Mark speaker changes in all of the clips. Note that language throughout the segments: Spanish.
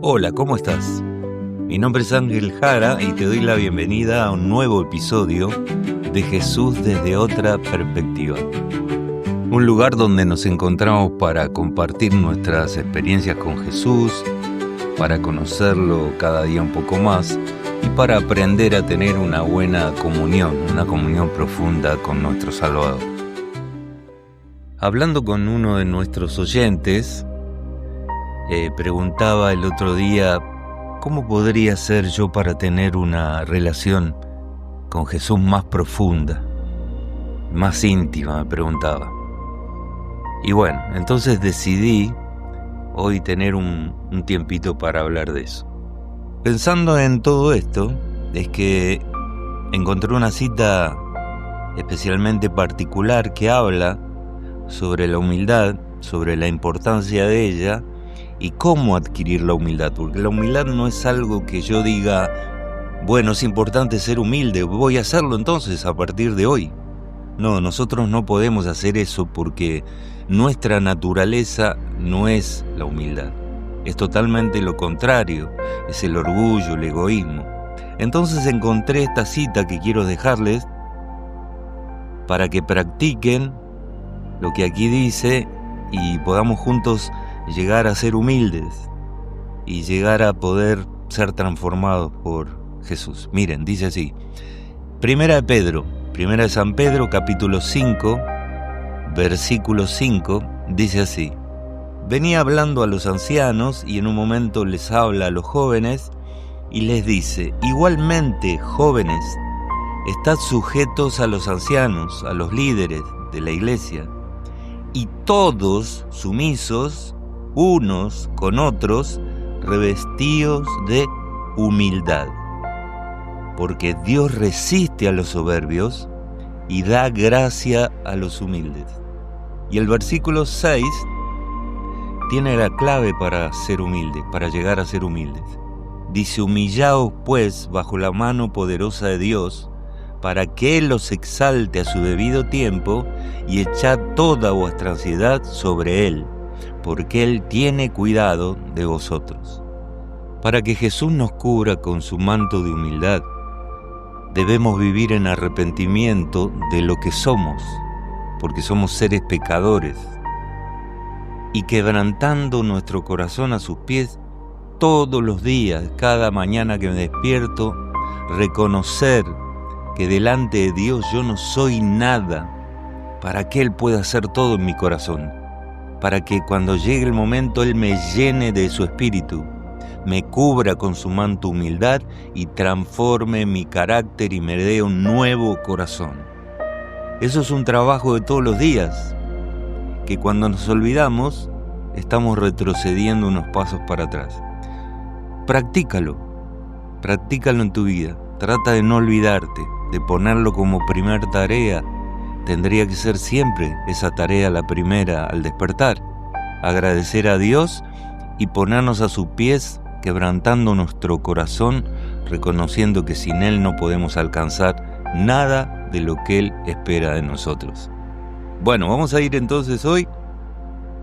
Speaker 1: Hola, ¿cómo estás? Mi nombre es Ángel Jara y te doy la bienvenida a un nuevo episodio de Jesús desde otra perspectiva. Un lugar donde nos encontramos para compartir nuestras experiencias con Jesús, para conocerlo cada día un poco más y para aprender a tener una buena comunión, una comunión profunda con nuestro Salvador. Hablando con uno de nuestros oyentes, preguntaba el otro día, ¿cómo podría ser yo para tener una relación con Jesús más profunda, más íntima? Me preguntaba. Y bueno, entonces decidí hoy tener un tiempito para hablar de eso. Pensando en todo esto, es que encontré una cita especialmente particular que habla sobre la humildad, sobre la importancia de ella y cómo adquirir la humildad, porque la humildad no es algo que yo diga, bueno, es importante ser humilde, voy a hacerlo entonces a partir de hoy. No, nosotros no podemos hacer eso porque nuestra naturaleza no es la humildad. Es totalmente lo contrario, es el orgullo, el egoísmo. Entonces encontré esta cita que quiero dejarles para que practiquen lo que aquí dice y podamos juntos llegar a ser humildes y llegar a poder ser transformados por Jesús. Miren, dice así, Primera de San Pedro, capítulo 5, versículo 5, dice así: venía hablando a los ancianos y en un momento les habla a los jóvenes y les dice, igualmente, jóvenes, estad sujetos a los ancianos, a los líderes de la iglesia, y todos sumisos unos con otros, revestidos de humildad. Porque Dios resiste a los soberbios y da gracia a los humildes. Y el versículo 6 tiene la clave para ser humilde, para llegar a ser humildes. Dice, humillaos pues bajo la mano poderosa de Dios, para que Él los exalte a su debido tiempo, y echad toda vuestra ansiedad sobre Él, porque Él tiene cuidado de vosotros. Para que Jesús nos cubra con su manto de humildad, debemos vivir en arrepentimiento de lo que somos, porque somos seres pecadores, y quebrantando nuestro corazón a sus pies todos los días, cada mañana que me despierto, reconocer que delante de Dios yo no soy nada, para que Él pueda hacer todo en mi corazón, para que cuando llegue el momento Él me llene de su espíritu, me cubra con su manto humildad y transforme mi carácter y me dé un nuevo corazón. Eso es un trabajo de todos los días, que cuando nos olvidamos estamos retrocediendo unos pasos para atrás. Practícalo en tu vida, trata de no olvidarte, de ponerlo como primer tarea. Tendría que ser siempre esa tarea la primera al despertar, agradecer a Dios y ponernos a sus pies, quebrantando nuestro corazón, reconociendo que sin Él no podemos alcanzar nada de lo que Él espera de nosotros. Bueno, vamos a ir entonces hoy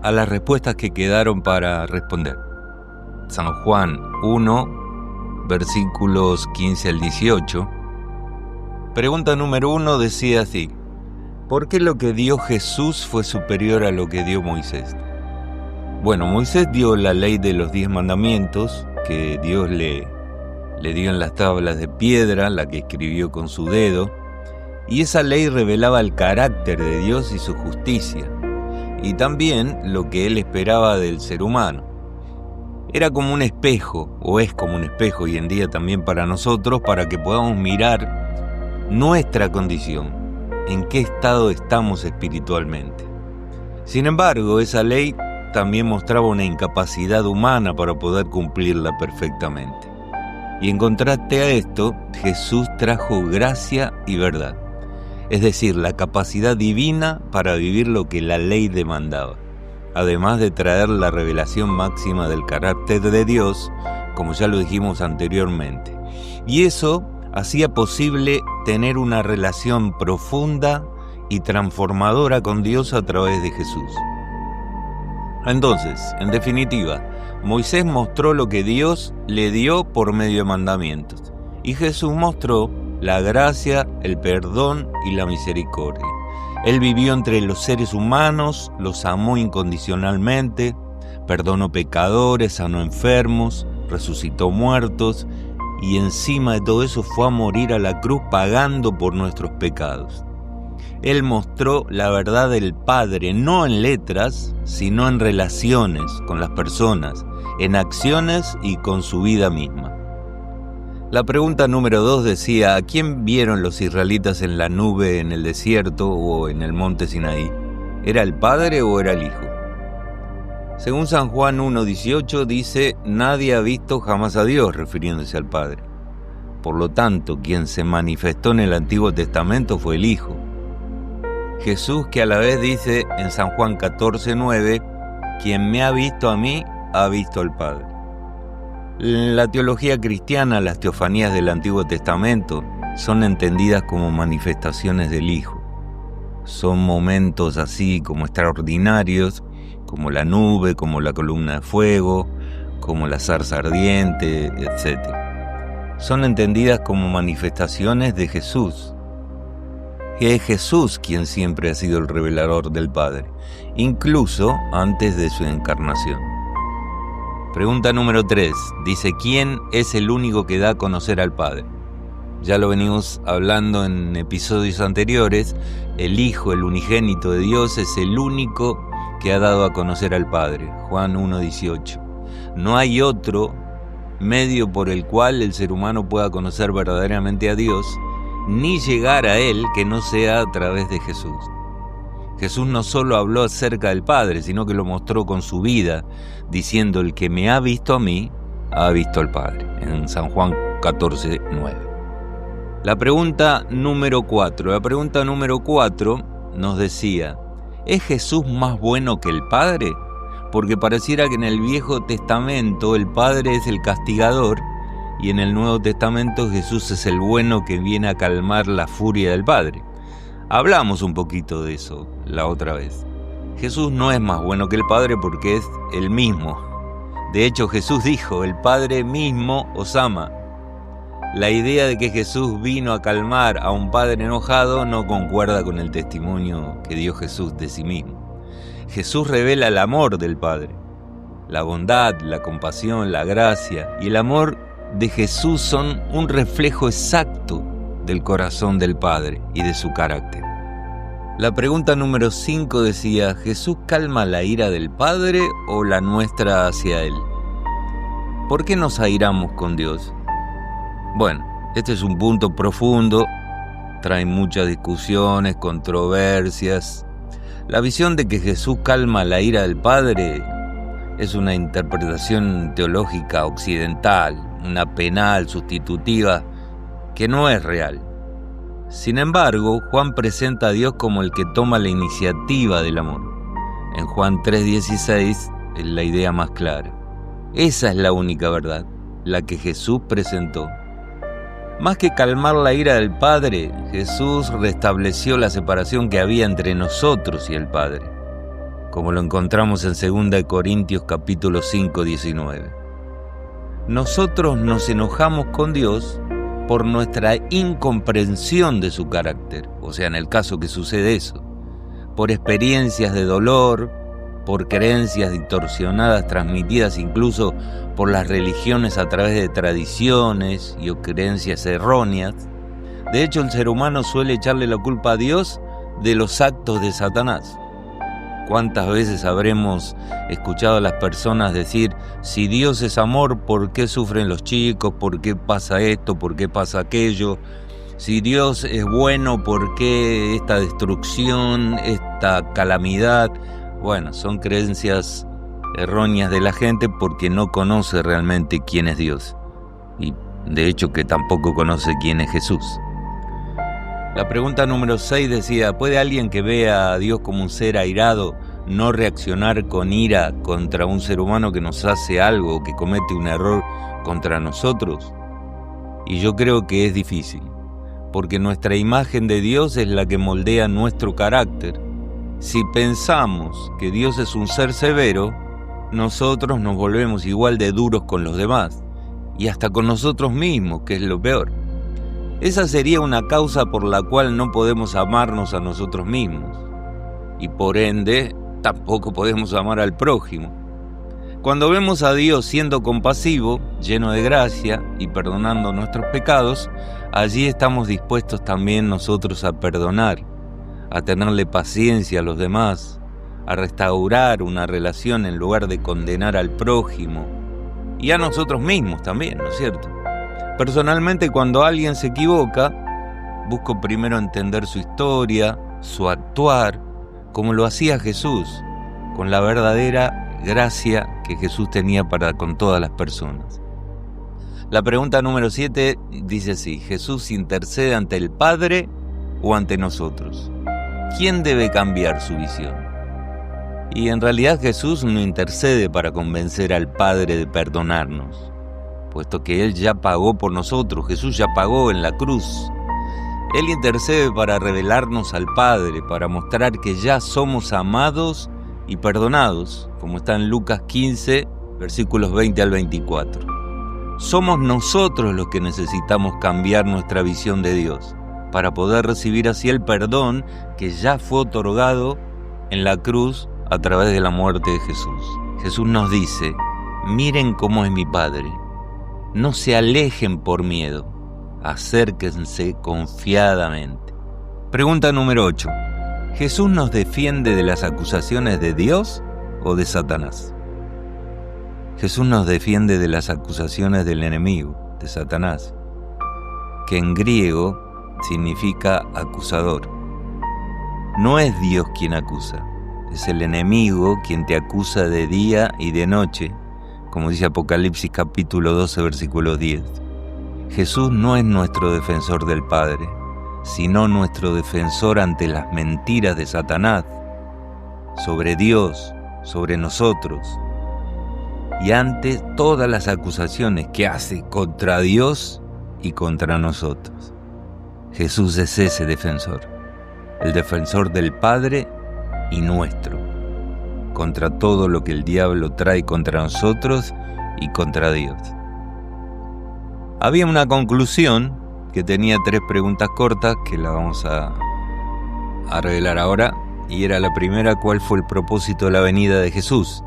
Speaker 1: a las respuestas que quedaron para responder. San Juan 1, versículos 15 al 18. Pregunta número 1 decía así: ¿por qué lo que dio Jesús fue superior a lo que dio Moisés? Bueno, Moisés dio la ley de los 10 mandamientos que Dios le dio en las tablas de piedra, la que escribió con su dedo, y esa ley revelaba el carácter de Dios y su justicia, y también lo que Él esperaba del ser humano. Era como un espejo, o es como un espejo hoy en día también para nosotros, para que podamos mirar nuestra condición, en qué estado estamos espiritualmente. Sin embargo, esa ley también mostraba una incapacidad humana para poder cumplirla perfectamente. Y en contraste a esto, Jesús trajo gracia y verdad, es decir, la capacidad divina para vivir lo que la ley demandaba, además de traer la revelación máxima del carácter de Dios, como ya lo dijimos anteriormente. Y eso hacía posible tener una relación profunda y transformadora con Dios a través de Jesús. Entonces, en definitiva, Moisés mostró lo que Dios le dio por medio de mandamientos, y Jesús mostró la gracia, el perdón y la misericordia. Él vivió entre los seres humanos, los amó incondicionalmente, perdonó pecadores, sanó enfermos, resucitó muertos, y encima de todo eso fue a morir a la cruz pagando por nuestros pecados. Él mostró la verdad del Padre, no en letras, sino en relaciones con las personas, en acciones y con su vida misma. La pregunta número 2 decía: ¿a quién vieron los israelitas en la nube en el desierto o en el monte Sinaí? ¿Era el Padre o era el Hijo? Según San Juan 1:18 dice: nadie ha visto jamás a Dios, refiriéndose al Padre. Por lo tanto, quien se manifestó en el Antiguo Testamento fue el Hijo. Jesús, que a la vez dice en San Juan 14:9: quien me ha visto a mí, ha visto al Padre. En la teología cristiana, las teofanías del Antiguo Testamento son entendidas como manifestaciones del Hijo. Son momentos así como extraordinarios, como la nube, como la columna de fuego, como la zarza ardiente, etc. Son entendidas como manifestaciones de Jesús. Es Jesús quien siempre ha sido el revelador del Padre, incluso antes de su encarnación. Pregunta número 3. Dice: ¿quién es el único que da a conocer al Padre? Ya lo venimos hablando en episodios anteriores. El Hijo, el unigénito de Dios, es el único que ha dado a conocer al Padre. Juan 1:18. No hay otro medio por el cual el ser humano pueda conocer verdaderamente a Dios, ni llegar a Él, que no sea a través de Jesús. Jesús no solo habló acerca del Padre, sino que lo mostró con su vida, diciendo: el que me ha visto a mí, ha visto al Padre, en San Juan 14:9. La pregunta número 4. La pregunta número 4 nos decía: ¿es Jesús más bueno que el Padre? Porque pareciera que en el Viejo Testamento el Padre es el castigador, y en el Nuevo Testamento Jesús es el bueno que viene a calmar la furia del Padre. Hablamos un poquito de eso la otra vez. Jesús no es más bueno que el Padre porque es el mismo. De hecho, Jesús dijo: el Padre mismo os ama. La idea de que Jesús vino a calmar a un Padre enojado no concuerda con el testimonio que dio Jesús de sí mismo. Jesús revela el amor del Padre, la bondad, la compasión, la gracia, y el amor de Jesús son un reflejo exacto del corazón del Padre y de su carácter. La pregunta número 5 decía: ¿Jesús calma la ira del Padre o la nuestra hacia Él? ¿Por qué nos airamos con Dios? Bueno, este es un punto profundo, trae muchas discusiones, controversias. La visión de que Jesús calma la ira del Padre es una interpretación teológica occidental, una penal sustitutiva que no es real. Sin embargo, Juan presenta a Dios como el que toma la iniciativa del amor. En Juan 3:16 es la idea más clara. Esa es la única verdad, la que Jesús presentó. Más que calmar la ira del Padre, Jesús restableció la separación que había entre nosotros y el Padre, como lo encontramos en 2 Corintios capítulo 5:19. Nosotros nos enojamos con Dios por nuestra incomprensión de su carácter, o sea, en el caso que sucede eso, por experiencias de dolor, por creencias distorsionadas transmitidas incluso por las religiones a través de tradiciones y creencias erróneas. De hecho, el ser humano suele echarle la culpa a Dios de los actos de Satanás. ¿Cuántas veces habremos escuchado a las personas decir: si Dios es amor, ¿por qué sufren los chicos? ¿Por qué pasa esto? ¿Por qué pasa aquello? Si Dios es bueno, ¿por qué esta destrucción, esta calamidad? Bueno, son creencias erróneas de la gente porque no conoce realmente quién es Dios. Y de hecho que tampoco conoce quién es Jesús. La pregunta número 6 decía: ¿puede alguien que vea a Dios como un ser airado no reaccionar con ira contra un ser humano que nos hace algo o que comete un error contra nosotros? Y yo creo que es difícil, porque nuestra imagen de Dios es la que moldea nuestro carácter. Si pensamos que Dios es un ser severo, nosotros nos volvemos igual de duros con los demás, y hasta con nosotros mismos, que es lo peor. Esa sería una causa por la cual no podemos amarnos a nosotros mismos, y por ende, tampoco podemos amar al prójimo. Cuando vemos a Dios siendo compasivo, lleno de gracia y perdonando nuestros pecados, allí estamos dispuestos también nosotros a perdonar, a tenerle paciencia a los demás, a restaurar una relación en lugar de condenar al prójimo y a nosotros mismos también, ¿no es cierto? Personalmente, cuando alguien se equivoca, busco primero entender su historia, su actuar, como lo hacía Jesús, con la verdadera gracia que Jesús tenía para con todas las personas. La pregunta número 7 dice así: ¿Jesús intercede ante el Padre o ante nosotros? ¿Quién debe cambiar su visión? Y en realidad Jesús no intercede para convencer al Padre de perdonarnos, puesto que Él ya pagó por nosotros. Jesús ya pagó en la cruz. Él intercede para revelarnos al Padre, para mostrar que ya somos amados y perdonados, como está en Lucas 15, versículos 20 al 24. Somos nosotros los que necesitamos cambiar nuestra visión de Dios, para poder recibir así el perdón que ya fue otorgado en la cruz a través de la muerte de Jesús. Jesús nos dice: miren cómo es mi Padre, no se alejen por miedo, acérquense confiadamente. Pregunta número 8. ¿Jesús nos defiende de las acusaciones de Dios o de Satanás? Jesús nos defiende de las acusaciones del enemigo, de Satanás, que en griego significa acusador. No es Dios quien acusa, es el enemigo quien te acusa de día y de noche, como dice Apocalipsis capítulo 12, versículo 10. Jesús no es nuestro defensor del Padre, sino nuestro defensor ante las mentiras de Satanás, sobre Dios, sobre nosotros, y ante todas las acusaciones que hace contra Dios y contra nosotros. Jesús es ese defensor, el defensor del Padre y nuestro, contra todo lo que el diablo trae contra nosotros y contra Dios. Había una conclusión que tenía 3 preguntas cortas que la vamos a revelar ahora, y era la primera: ¿cuál fue el propósito de la venida de Jesús?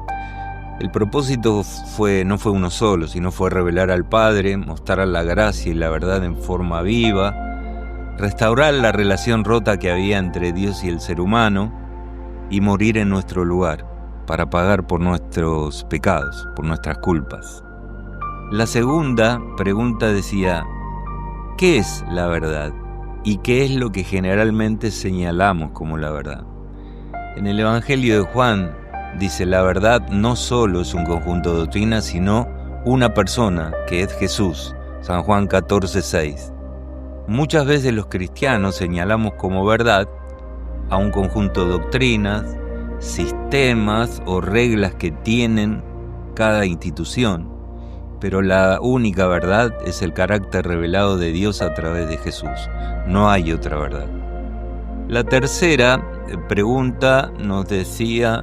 Speaker 1: El propósito no fue uno solo, sino fue revelar al Padre, mostrar la gracia y la verdad en forma viva, restaurar la relación rota que había entre Dios y el ser humano, y morir en nuestro lugar para pagar por nuestros pecados, por nuestras culpas. La segunda pregunta decía: ¿qué es la verdad? ¿Y qué es lo que generalmente señalamos como la verdad? En el Evangelio de Juan dice: la verdad no solo es un conjunto de doctrinas, sino una persona, que es Jesús. San Juan 14:6. Muchas veces los cristianos señalamos como verdad a un conjunto de doctrinas, sistemas o reglas que tienen cada institución, pero la única verdad es el carácter revelado de Dios a través de Jesús. No hay otra verdad. La tercera pregunta nos decía: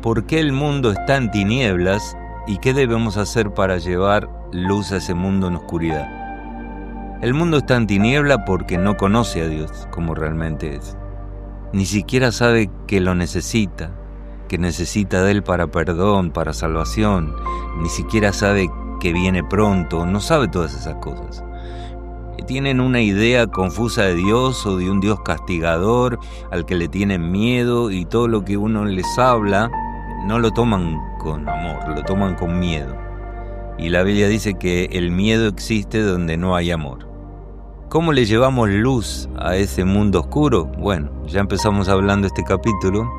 Speaker 1: ¿por qué el mundo está en tinieblas y qué debemos hacer para llevar luz a ese mundo en oscuridad? El mundo está en tiniebla porque no conoce a Dios como realmente es. Ni siquiera sabe que lo necesita, que necesita de Él para perdón, para salvación. Ni siquiera sabe que viene pronto, no sabe todas esas cosas. Tienen una idea confusa de Dios, o de un Dios castigador al que le tienen miedo, y todo lo que uno les habla no lo toman con amor, lo toman con miedo. Y la Biblia dice que el miedo existe donde no hay amor. ¿Cómo le llevamos luz a ese mundo oscuro? Bueno, ya empezamos hablando este capítulo,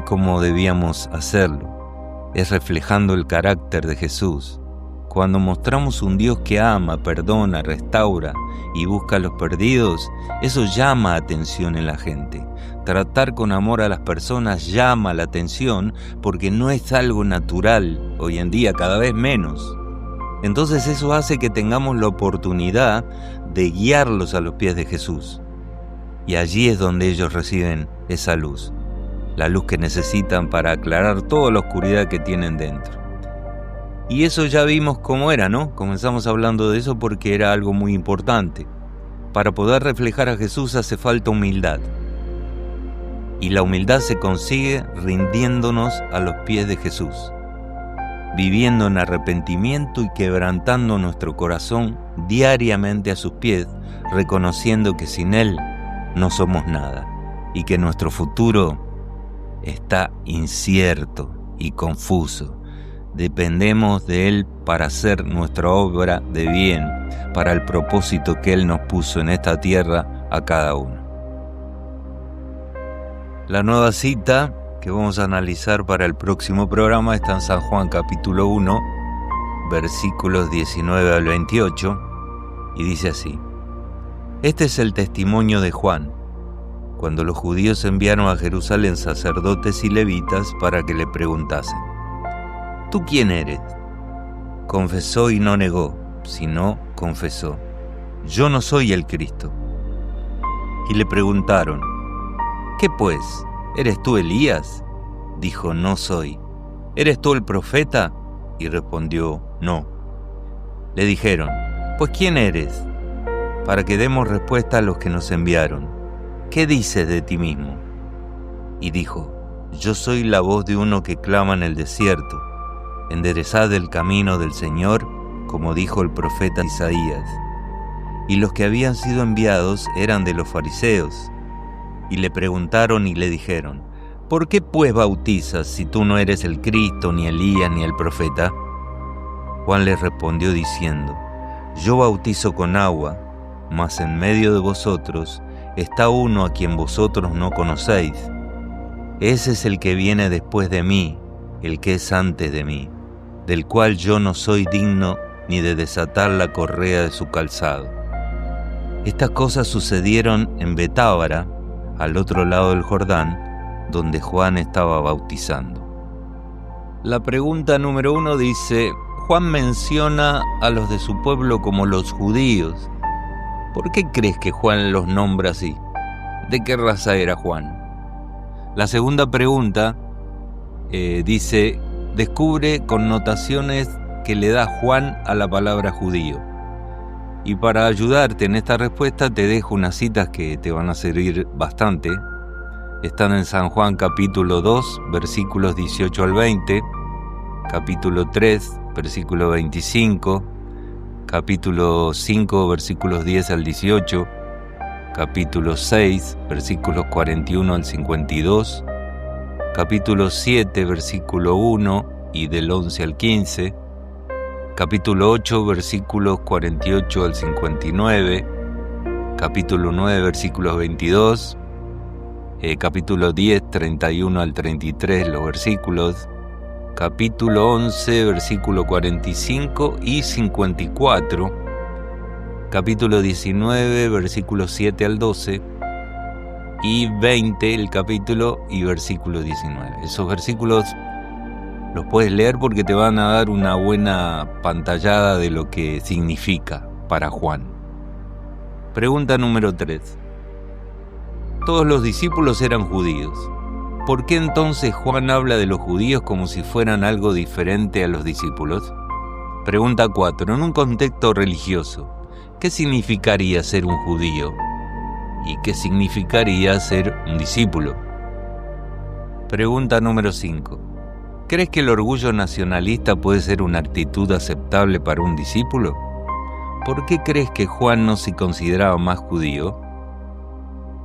Speaker 1: cómo debíamos hacerlo. Es reflejando el carácter de Jesús. Cuando mostramos un Dios que ama, perdona, restaura y busca a los perdidos, eso llama atención en la gente. Tratar con amor a las personas llama la atención porque no es algo natural hoy en día, cada vez menos. Entonces eso hace que tengamos la oportunidad de guiarlos a los pies de Jesús. Y allí es donde ellos reciben esa luz. la luz que necesitan para aclarar toda la oscuridad que tienen dentro. Y eso ya vimos cómo era, ¿no? Comenzamos hablando de eso porque era algo muy importante. Para poder reflejar a Jesús hace falta humildad. Y la humildad se consigue rindiéndonos a los pies de Jesús, viviendo en arrepentimiento y quebrantando nuestro corazón diariamente a sus pies, reconociendo que sin Él no somos nada y que nuestro futuro está incierto y confuso. Dependemos de Él para hacer nuestra obra de bien, para el propósito que Él nos puso en esta tierra a cada uno. La nueva cita que vamos a analizar para el próximo programa está en San Juan capítulo 1, versículos 19 al 28, y dice así: Este es el testimonio de Juan, cuando los judíos enviaron a Jerusalén sacerdotes y levitas para que le preguntasen: ¿Tú quién eres? Confesó y no negó, sino confesó: Yo no soy el Cristo. Y le preguntaron: ¿Qué pues? ¿Eres tú Elías? Dijo: No soy. ¿Eres tú el profeta? Y respondió: No. Le dijeron: Pues ¿quién eres? Para que demos respuesta a los que nos enviaron. ¿Qué dices de ti mismo? Y dijo: Yo soy la voz de uno que clama en el desierto: enderezad el camino del Señor, como dijo el profeta Isaías. Y los que habían sido enviados eran de los fariseos. Y le preguntaron y le dijeron: ¿Por qué pues bautizas si tú no eres el Cristo, ni Elías, ni el profeta? Juan les respondió diciendo: Yo bautizo con agua, mas en medio de vosotros está uno a quien vosotros no conocéis. Ese es el que viene después de mí, el que es antes de mí, del cual yo no soy digno ni de desatar la correa de su calzado. Estas cosas sucedieron en Betábara, al otro lado del Jordán, donde Juan estaba bautizando. La pregunta número 1 dice: Juan menciona a los de su pueblo como los judíos. ¿Por qué crees que Juan los nombra así? ¿De qué raza era Juan? La segunda pregunta descubre connotaciones que le da Juan a la palabra judío. Y para ayudarte en esta respuesta te dejo unas citas que te van a servir bastante. Están en San Juan capítulo 2, versículos 18 al 20, capítulo 3, versículo 25, capítulo 5, versículos 10 al 18, capítulo 6, versículos 41 al 52, capítulo 7, versículo 1 y del 11 al 15, capítulo 8, versículos 48 al 59, capítulo 9, versículos 22, capítulo 10, 31 al 33, los versículos, capítulo 11, versículo 45 y 54, capítulo 19, versículos 7 al 12, y 20 el capítulo y versículo 19. Esos versículos los puedes leer porque te van a dar una buena pantallada de lo que significa para Juan. Pregunta número 3. Todos los discípulos eran judíos. ¿Por qué entonces Juan habla de los judíos como si fueran algo diferente a los discípulos? Pregunta 4. En un contexto religioso, ¿qué significaría ser un judío? ¿Y qué significaría ser un discípulo? Pregunta número 5. ¿Crees que el orgullo nacionalista puede ser una actitud aceptable para un discípulo? ¿Por qué crees que Juan no se consideraba más judío?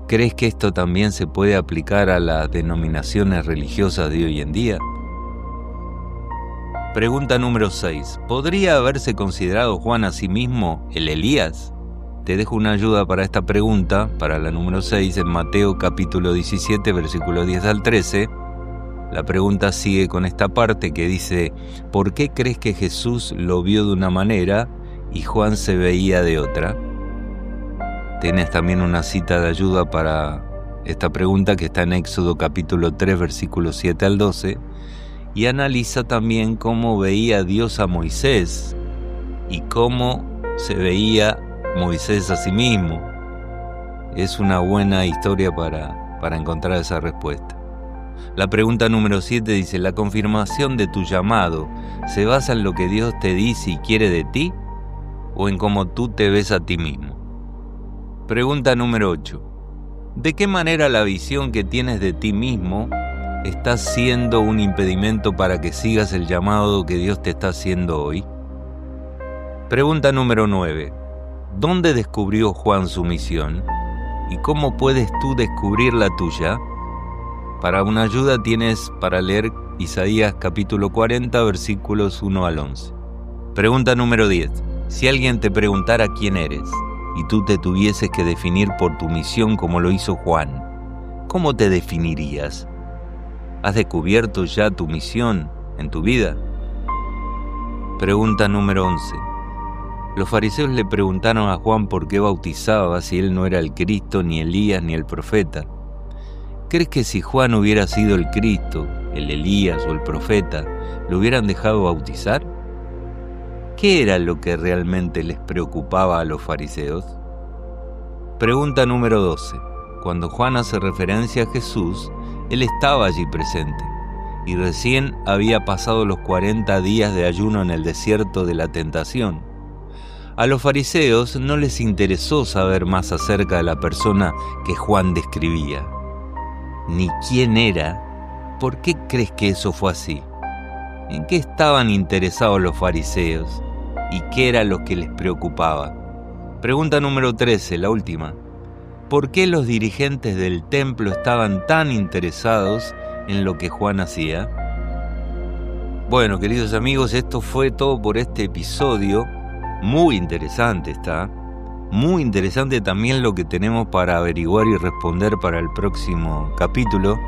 Speaker 1: ¿Crees que esto también se puede aplicar a las denominaciones religiosas de hoy en día? Pregunta número 6. ¿Podría haberse considerado Juan a sí mismo el Elías? Te dejo una ayuda para esta pregunta, para la número 6, en Mateo capítulo 17, versículos 10 al 13. La pregunta sigue con esta parte que dice: ¿por qué crees que Jesús lo vio de una manera y Juan se veía de otra? Tienes también una cita de ayuda para esta pregunta que está en Éxodo capítulo 3, versículos 7 al 12, y analiza también cómo veía Dios a Moisés y cómo se veía Moisés a sí mismo. Es una buena historia para encontrar esa respuesta. La pregunta número 7 dice, ¿la confirmación de tu llamado se basa en lo que Dios te dice y quiere de ti o en cómo tú te ves a ti mismo? Pregunta número 8. ¿De qué manera la visión que tienes de ti mismo está siendo un impedimento para que sigas el llamado que Dios te está haciendo hoy? Pregunta número 9. ¿Dónde descubrió Juan su misión? ¿Y cómo puedes tú descubrir la tuya? Para una ayuda tienes para leer Isaías capítulo 40, versículos 1 al 11. Pregunta número 10. Si alguien te preguntara quién eres y tú te tuvieses que definir por tu misión como lo hizo Juan, ¿cómo te definirías? ¿Has descubierto ya tu misión en tu vida? Pregunta número 11. Los fariseos le preguntaron a Juan por qué bautizaba si él no era el Cristo, ni Elías, ni el profeta. ¿Crees que si Juan hubiera sido el Cristo, el Elías o el profeta, lo hubieran dejado bautizar? ¿Qué era lo que realmente les preocupaba a los fariseos? Pregunta número 12. Cuando Juan hace referencia a Jesús, él estaba allí presente y recién había pasado los 40 días de ayuno en el desierto de la tentación. A los fariseos no les interesó saber más acerca de la persona que Juan describía, ni quién era. ¿Por qué crees que eso fue así? ¿En qué estaban interesados los fariseos? ¿Y qué era lo que les preocupaba? Pregunta número 13, la última. ¿Por qué los dirigentes del templo estaban tan interesados en lo que Juan hacía? Bueno, queridos amigos, esto fue todo por este episodio. Muy interesante está. Muy interesante también lo que tenemos para averiguar y responder para el próximo capítulo.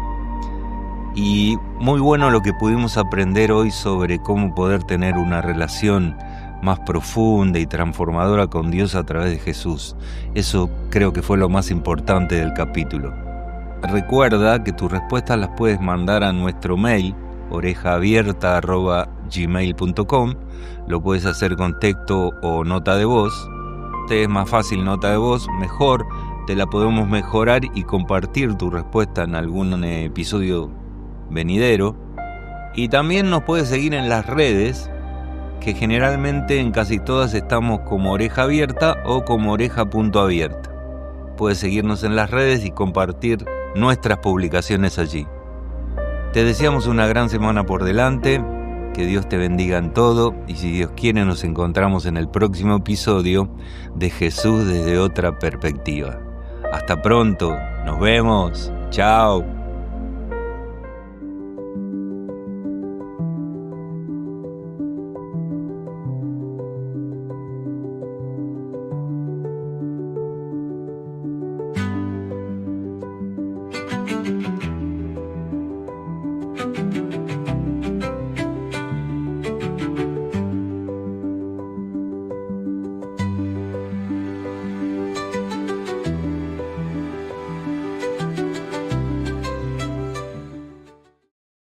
Speaker 1: Y muy bueno lo que pudimos aprender hoy sobre cómo poder tener una relación más profunda y transformadora con Dios a través de Jesús. Eso creo que fue lo más importante del capítulo. Recuerda que tus respuestas las puedes mandar a nuestro mail orejaabierta@gmail.com. Lo puedes hacer con texto o nota de voz. Te es más fácil nota de voz, mejor, te la podemos mejorar y compartir tu respuesta en algún episodio venidero. Y también nos puedes seguir en las redes, que generalmente en casi todas estamos como Oreja Abierta o como oreja.abierta. Puedes seguirnos en las redes y compartir nuestras publicaciones allí. Te deseamos una gran semana por delante, que Dios te bendiga en todo y si Dios quiere nos encontramos en el próximo episodio de Jesús desde otra perspectiva. Hasta pronto, nos vemos, chao.